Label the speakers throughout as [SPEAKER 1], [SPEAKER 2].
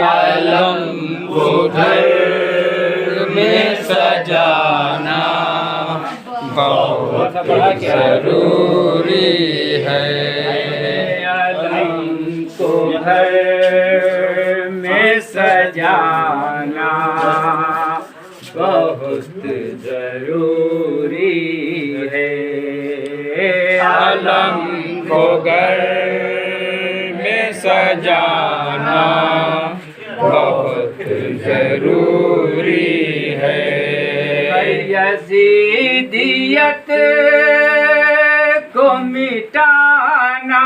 [SPEAKER 1] आलम को घर में सजाना बहुत जरूरी है। आलम को घर में सजाना बहुत जरूरी है। आलम को घर में सजाना बहुत जरूरी है। यजीदियत को मिटाना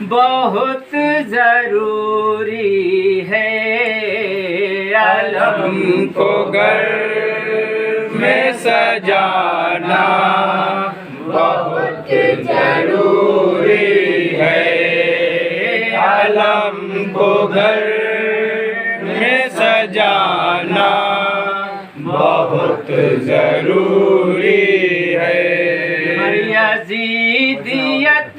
[SPEAKER 1] बहुत जरूरी है। आलम को घर में सजाना बहुत जरूरी है। आलम को घर में सजाना बहुत जरूरी है। यजीदियत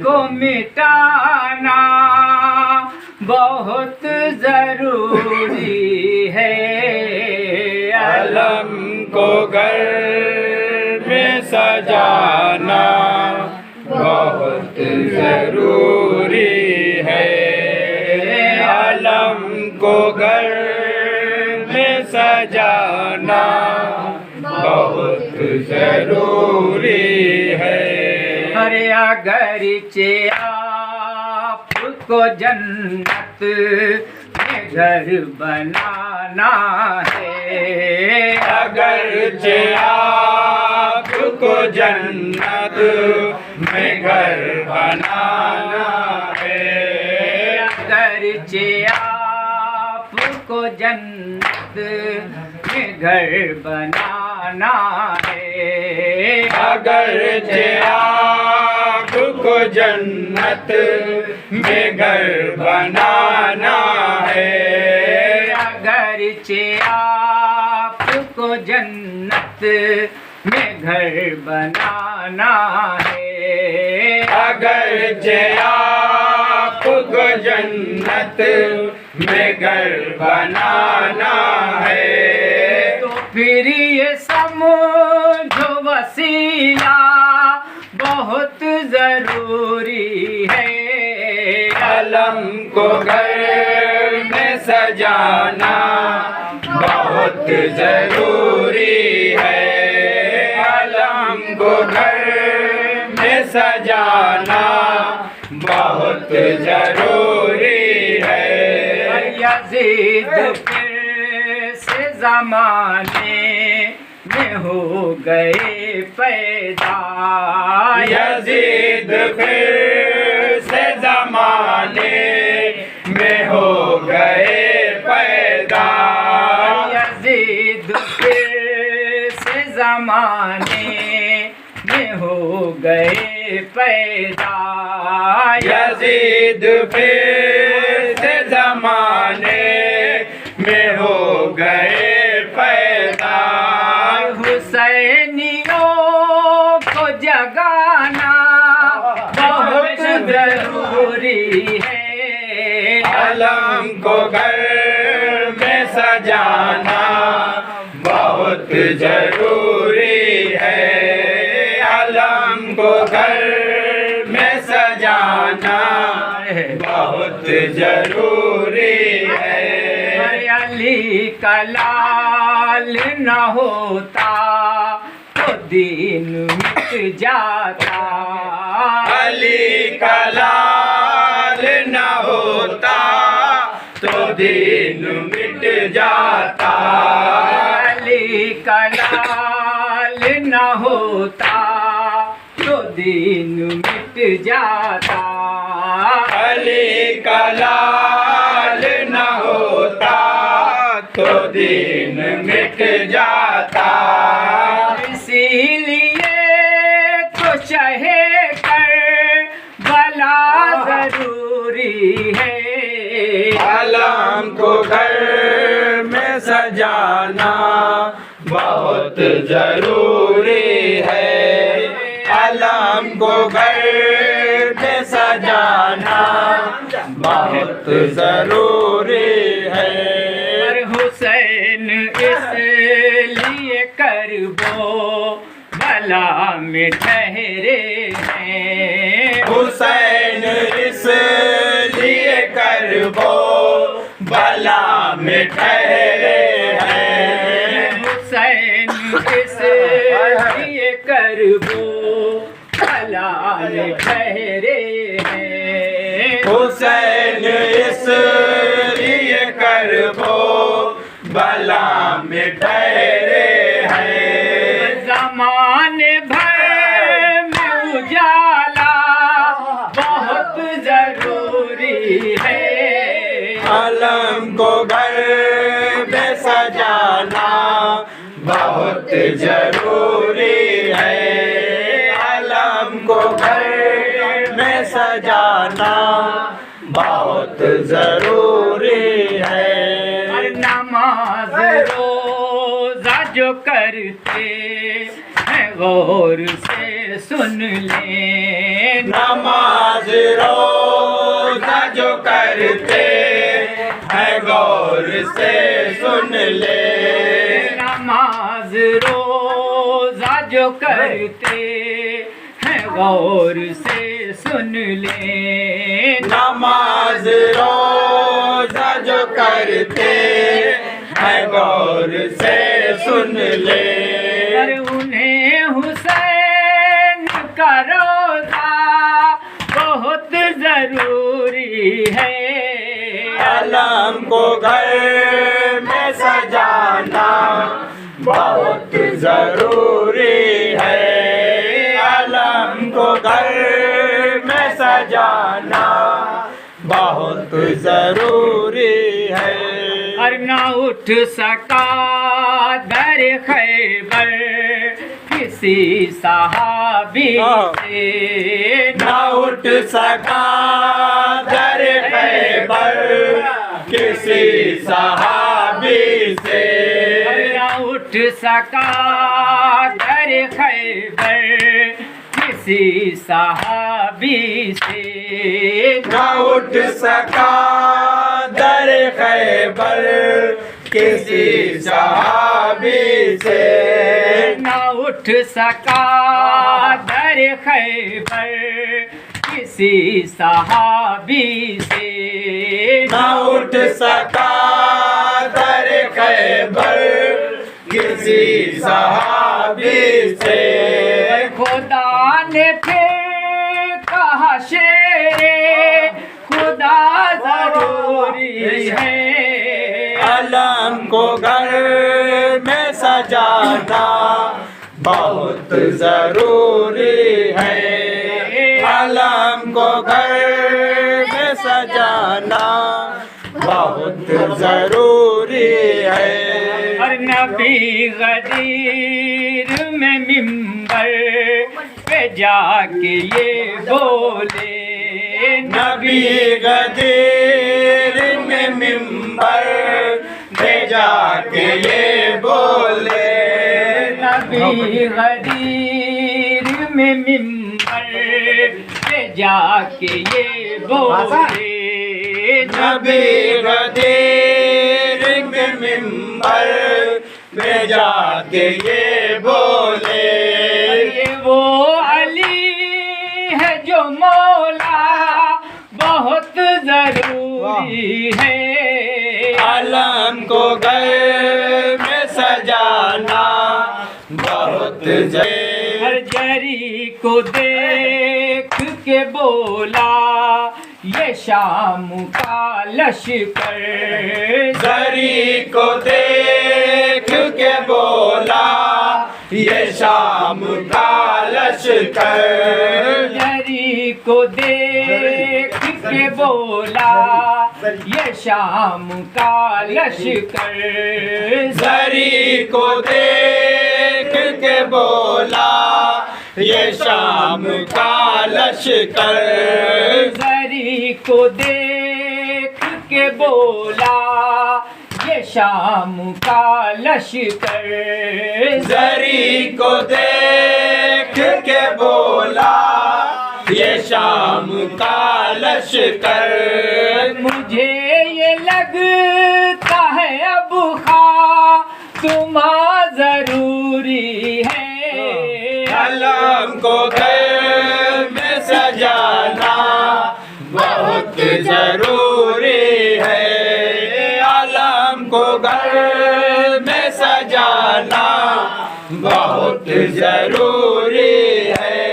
[SPEAKER 1] को मिटाना बहुत जरूरी है। आलम को घर में सजाना बहुत जरूरी है। आलम को घर में सजाना बहुत जरूरी है। अरे अगर आपको जन्नत में घर बनाना है, अगर आपको जन्नत में घर बनाना है, अगर आपको जन्नत में घर बनाना है, अगर आपको जन्नत में घर बनाना है, अगर आपको जन्नत में घर बनाना है, अगर आपको जन्नत में घर बनाना है, तो फिर ये समझो वसीला बहुत जरूरी है। आलम को घर में सजाना बहुत जरूरी है। आलम को घर में सजाना बहुत जरूरी है। यजीद फिर से ज़माने में हो गए पैदा, यजीद फिर से ज़माने में हो गए पैदा, यजीद फिर से ज़माने में हो गए पैदा, यजीद फिर से ज़माने में हो गए पैदा। हुसैनियों को जगाना बहुत जरूरी है। आलम को घर में सजाना बहुत जरूरी है। आलम को घर में सजाना बहुत जरूरी है। अली का लाल न होता तो दीन मिट जाता, अली का लाल न होता तो दीन मिट जाता, अली का लाल न होता तो दीन मिट जाता, अली का लाल न होता
[SPEAKER 2] तो दिन मिट जाता।
[SPEAKER 1] इसीलिए तो चाहे कर भला जरूरी है।
[SPEAKER 2] आलम को घर में सजाना बहुत जरूरी है। आलम को घर में सजाना बहुत जरूरी है।
[SPEAKER 1] पर हुसैन इसलिए करबो भला में ठहरे हैं।
[SPEAKER 2] हुसैन इसलिए करबो भला में ठहरे हैं।
[SPEAKER 1] हुसैन इसलिए करबो भला में ठहरे हैं।
[SPEAKER 2] हुसैन इसलिए करबो भला में ठहरे हैं।
[SPEAKER 1] ज़माने भर में उजाला बहुत जरूरी है।
[SPEAKER 2] आलम को घर में सजाना बहुत जरूरी है। आलम को घर में सजाना बहुत जरूरी है।
[SPEAKER 1] और नमाज रोजा जो करते हैं गौर से सुन ले।
[SPEAKER 2] नमाज रोजा जो करते हैं गौर से सुन ले।
[SPEAKER 1] नमाज रोजा जो करते हैं गौर से सुन ले।
[SPEAKER 2] नमाज रोजा जो करते हैं गौर से सुन ले।
[SPEAKER 1] पर उन्हें हुसैन का रोजा बहुत जरूरी है।
[SPEAKER 2] आलम को घर में सजाना बहुत जरूरी है। आलम को घर में सजाना बहुत जरूरी है।
[SPEAKER 1] और न उठ सका दर खैबर किसी सहाबी से।
[SPEAKER 2] न उठ सका दर खैबर किसी सहाबी से।
[SPEAKER 1] न उठ सका दर खैबर किसी सहाबी से।
[SPEAKER 2] न उठ सका दर खैबर किसी सहाबी से।
[SPEAKER 1] न उठ सका दर खैबर किसी सहाबी से।
[SPEAKER 2] न उठ सका दर खैबर किसी सहाबी से।
[SPEAKER 1] खुदा ने फिर कहा शेरे खुदा जरूरी है।
[SPEAKER 2] आलम को घर में सजाना बहुत जरूरी है। आलम को घर में सजाना बहुत जरूरी है।
[SPEAKER 1] और नबी गदीर में मिंबर पे जाके ये बोले।
[SPEAKER 2] नबी गदीर में मिंबर पे जाके ये बोले।
[SPEAKER 1] नबी गदीर में मिंबर पे जाके ये बोले।
[SPEAKER 2] नबी गदीर में मिंबर पे जाके ये बोले।
[SPEAKER 1] ये वो अली है जो मौला बहुत जरूरी है।
[SPEAKER 2] आलम को घर में सजाना बहुत
[SPEAKER 1] हर जरी को देख के बोला ये शाम का लश्कर।
[SPEAKER 2] जरी को देख के बोला ये शाम का लश्कर।
[SPEAKER 1] जरी को देख के बोला ये शाम का लश्कर।
[SPEAKER 2] जरी को देख के बोला ये शाम का लश्कर।
[SPEAKER 1] जरी को देख के बोला ये शाम का लश्कर।
[SPEAKER 2] जरी को देख के बोला ये शाम का लश्कर।
[SPEAKER 1] मुझे ये लगता है अब खात्मा जरूरी है।
[SPEAKER 2] आलम को घर में सजाना बहुत जरूरी है। आलम को घर में सजाना बहुत जरूरी है।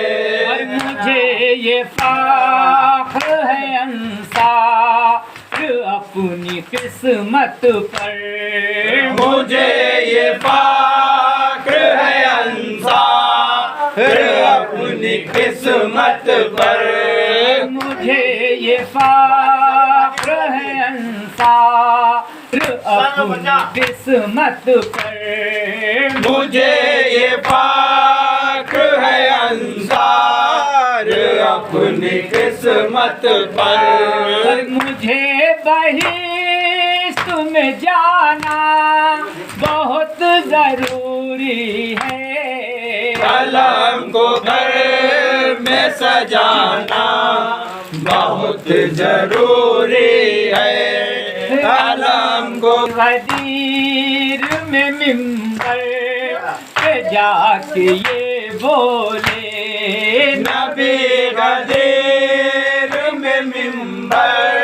[SPEAKER 1] और मुझे ये फ़ख्र है अंसार अपनी किस्मत पर।
[SPEAKER 2] मुझे ये फ़ख्र है अंसार अपनी किस्मत पर।
[SPEAKER 1] मुझे ये फ़ख्र है अंसार अपनी किस्मत पर।
[SPEAKER 2] मुझे ये फ़ख्र है अंसार अपनी किस्मत पर।
[SPEAKER 1] मुझे बहिश्त में जाना बहुत जरूरी है।
[SPEAKER 2] कलम को घर में सजाना बहुत जरूरी है। कलम को
[SPEAKER 1] गदीर में मिंबर पे जाके ये बोले
[SPEAKER 2] नबी गदीर में मिंबर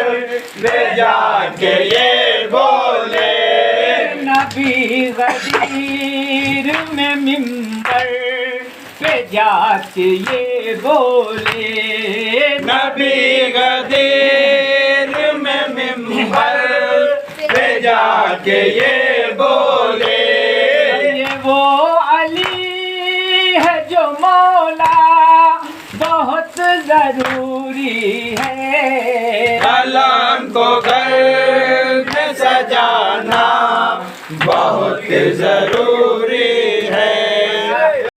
[SPEAKER 2] पे जाके ये बोले।
[SPEAKER 1] नबी गदीर में मिंबर पे जाके ये बोले।
[SPEAKER 2] नबी गदीर में मिंबर पे जाके ये बोले।
[SPEAKER 1] ये वो अली है जो मौला बहुत जरूरी है।
[SPEAKER 2] कलम को घर में सजाना बहुत जरूरी